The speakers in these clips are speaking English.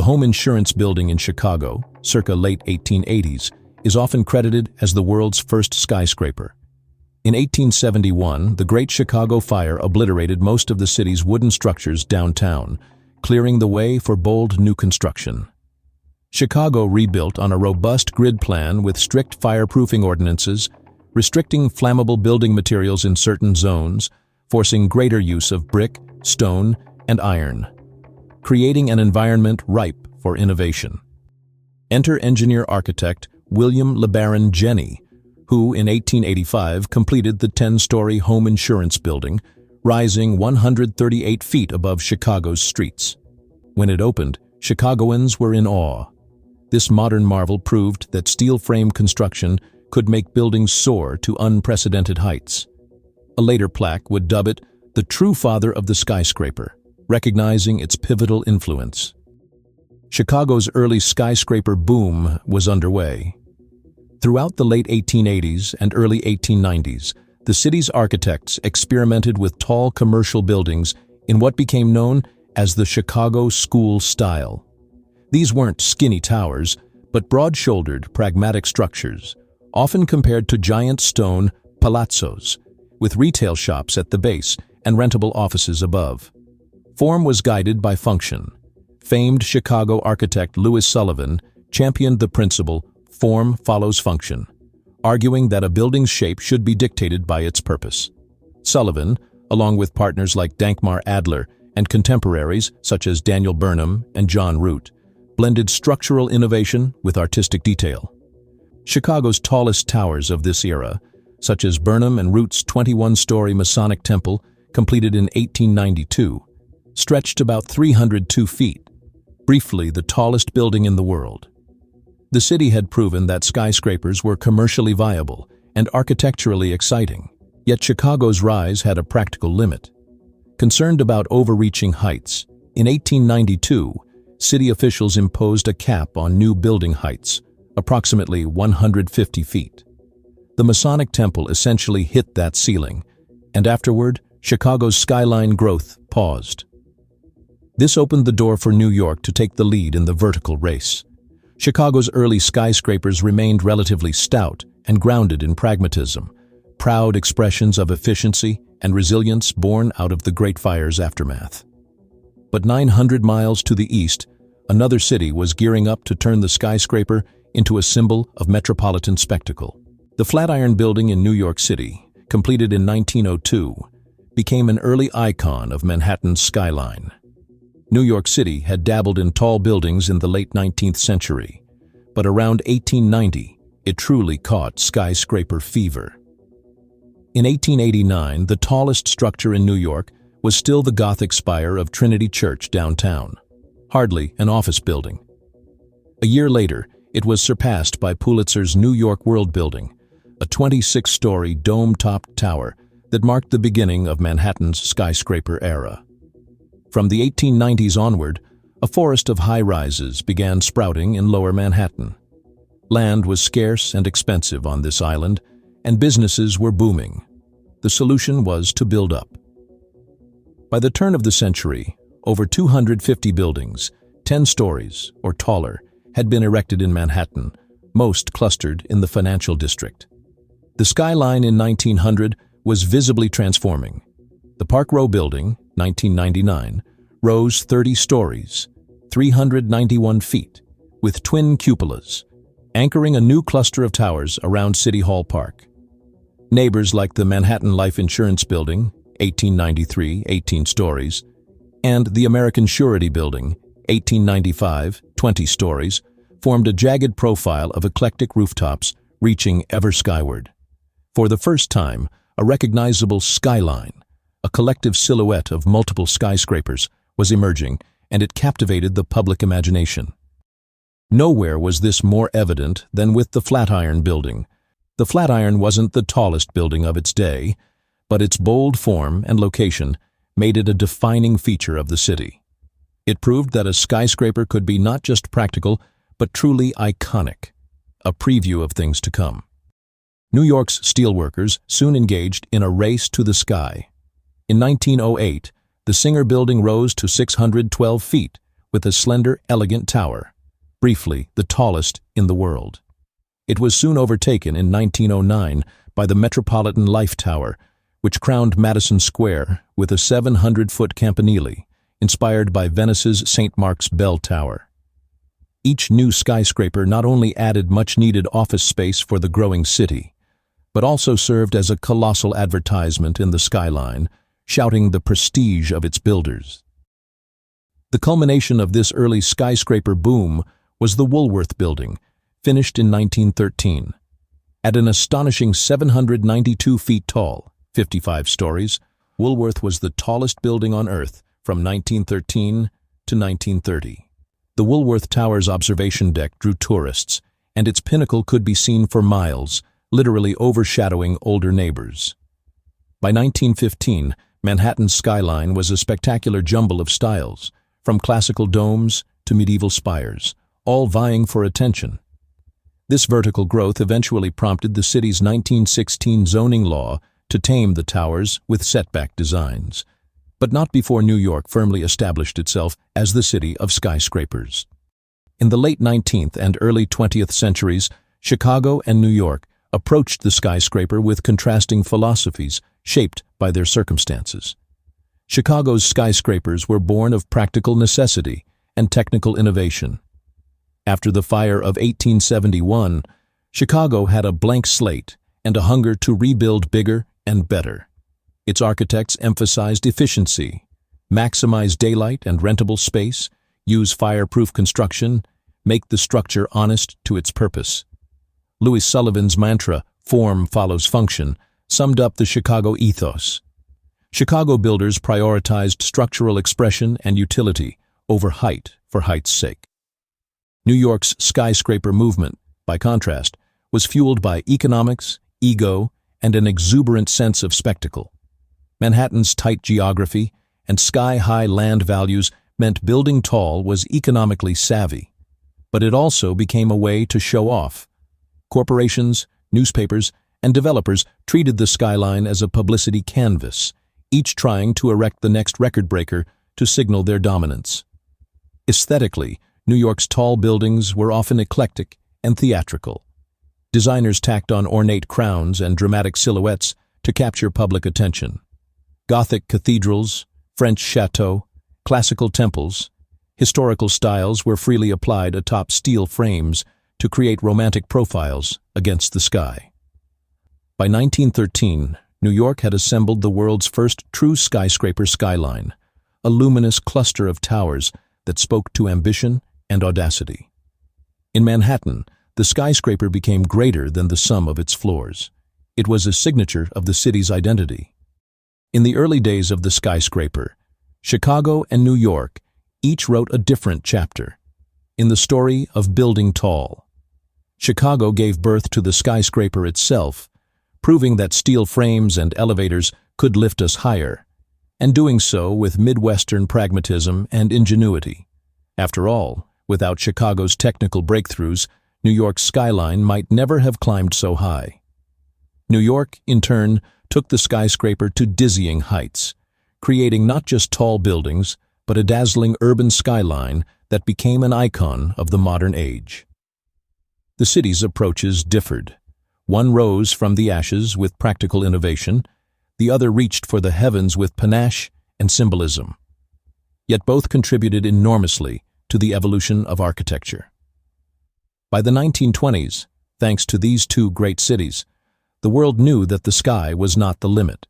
The home insurance building in Chicago, circa late 1880s, is often credited as the world's first skyscraper. In 1871, the Great Chicago Fire obliterated most of the city's wooden structures downtown, clearing the way for bold new construction. Chicago rebuilt on a robust grid plan with strict fireproofing ordinances, restricting flammable building materials in certain zones, forcing greater use of brick, stone, and iron, creating an environment ripe for innovation. Enter engineer-architect William LeBaron Jenney, who in 1885 completed the 10-story home insurance building, rising 138 feet above Chicago's streets. When it opened, Chicagoans were in awe. This modern marvel proved that steel frame construction could make buildings soar to unprecedented heights. A later plaque would dub it the true father of the skyscraper, recognizing its pivotal influence. Chicago's early skyscraper boom was underway. Throughout the late 1880s and early 1890s, the city's architects experimented with tall commercial buildings in what became known as the Chicago School style. These weren't skinny towers, but broad-shouldered, pragmatic structures, often compared to giant stone palazzos, with retail shops at the base and rentable offices above. Form was guided by function. Famed Chicago architect Louis Sullivan championed the principle form follows function, arguing that a building's shape should be dictated by its purpose. Sullivan, along with partners like Dankmar Adler and contemporaries such as Daniel Burnham and John Root, blended structural innovation with artistic detail. Chicago's tallest towers of this era, such as Burnham and Root's 21-story Masonic Temple, completed in 1892, stretched about 302 feet, briefly the tallest building in the world. The city had proven that skyscrapers were commercially viable and architecturally exciting, yet Chicago's rise had a practical limit. Concerned about overreaching heights, in 1892, city officials imposed a cap on new building heights, approximately 150 feet. The Masonic Temple essentially hit that ceiling, and afterward, Chicago's skyline growth paused. This opened the door for New York to take the lead in the vertical race. Chicago's early skyscrapers remained relatively stout and grounded in pragmatism, proud expressions of efficiency and resilience born out of the Great Fire's aftermath. But 900 miles to the east, another city was gearing up to turn the skyscraper into a symbol of metropolitan spectacle. The Flatiron Building in New York City, completed in 1902, became an early icon of Manhattan's skyline. New York City had dabbled in tall buildings in the late 19th century, but around 1890, it truly caught skyscraper fever. In 1889, the tallest structure in New York was still the Gothic spire of Trinity Church downtown, hardly an office building. A year later, it was surpassed by Pulitzer's New York World Building, a 26-story dome-topped tower that marked the beginning of Manhattan's skyscraper era. From the 1890s onward, a forest of high-rises began sprouting in lower Manhattan. Land was scarce and expensive on this island, and businesses were booming. The solution was to build up. By the turn of the century, over 250 buildings, 10 stories or taller, had been erected in Manhattan, most clustered in the financial district. The Skyline in 1900 was visibly transforming. The Park Row Building, 1999, rose 30 stories, 391 feet, with twin cupolas, anchoring a new cluster of towers around City Hall Park. Neighbors like the Manhattan Life Insurance Building, 1893, 18 stories, and the American Surety Building, 1895, 20 stories, formed a jagged profile of eclectic rooftops reaching ever skyward. For the first time, a recognizable skyline, a collective silhouette of multiple skyscrapers, was emerging, and it captivated the public imagination. Nowhere was this more evident than with the Flatiron Building. The Flatiron wasn't the tallest building of its day, but its bold form and location made it a defining feature of the city. It proved that a skyscraper could be not just practical, but truly iconic, a preview of things to come. New York's steelworkers soon engaged in a race to the sky. In 1908, the Singer Building rose to 612 feet, with a slender, elegant tower, briefly the tallest in the world. It was soon overtaken in 1909 by the Metropolitan Life Tower, which crowned Madison Square with a 700-foot campanile, inspired by Venice's St. Mark's Bell Tower. Each new skyscraper not only added much-needed office space for the growing city, but also served as a colossal advertisement in the skyline, shouting the prestige of its builders. The culmination of this early skyscraper boom was the Woolworth Building, finished in 1913. At an astonishing 792 feet tall, 55 stories, Woolworth was the tallest building on Earth from 1913 to 1930. The Woolworth Tower's observation deck drew tourists, and its pinnacle could be seen for miles, literally overshadowing older neighbors. By 1915, Manhattan's skyline was a spectacular jumble of styles, from classical domes to medieval spires, all vying for attention. This vertical growth eventually prompted the city's 1916 zoning law to tame the towers with setback designs, but not before New York firmly established itself as the city of skyscrapers. In the late 19th and early 20th centuries, Chicago and New York approached the skyscraper with contrasting philosophies shaped by their circumstances. Chicago's skyscrapers were born of practical necessity and technical innovation. After the fire of 1871, Chicago had a blank slate and a hunger to rebuild bigger and better. Its architects emphasized efficiency, maximize daylight and rentable space, use fireproof construction, make the structure honest to its purpose. Louis Sullivan's mantra, "Form follows function," summed up the Chicago ethos. Chicago builders prioritized structural expression and utility over height for height's sake. New York's skyscraper movement, by contrast, was fueled by economics, ego, and an exuberant sense of spectacle. Manhattan's tight geography and sky-high land values meant building tall was economically savvy, but it also became a way to show off. Corporations, newspapers, and developers treated the skyline as a publicity canvas, each trying to erect the next record breaker to signal their dominance. Aesthetically, New York's tall buildings were often eclectic and theatrical. Designers tacked on ornate crowns and dramatic silhouettes to capture public attention. Gothic cathedrals, French chateaux, classical temples, historical styles were freely applied atop steel frames to create romantic profiles against the sky. By 1913, New York had assembled the world's first true skyscraper skyline, a luminous cluster of towers that spoke to ambition and audacity. In Manhattan, the skyscraper became greater than the sum of its floors. It was a signature of the city's identity. In the early days of the skyscraper, Chicago and New York each wrote a different chapter in the story of building tall. Chicago gave birth to the skyscraper itself, proving that steel frames and elevators could lift us higher, and doing so with Midwestern pragmatism and ingenuity. After all, without Chicago's technical breakthroughs, New York's skyline might never have climbed so high. New York, in turn, took the skyscraper to dizzying heights, creating not just tall buildings, but a dazzling urban skyline that became an icon of the modern age. The city's approaches differed. One rose from the ashes with practical innovation, the other reached for the heavens with panache and symbolism. Yet both contributed enormously to the evolution of architecture. By the 1920s, thanks to these two great cities, the world knew that the sky was not the limit.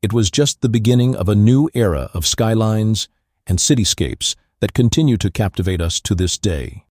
It was just the beginning of a new era of skylines and cityscapes that continue to captivate us to this day.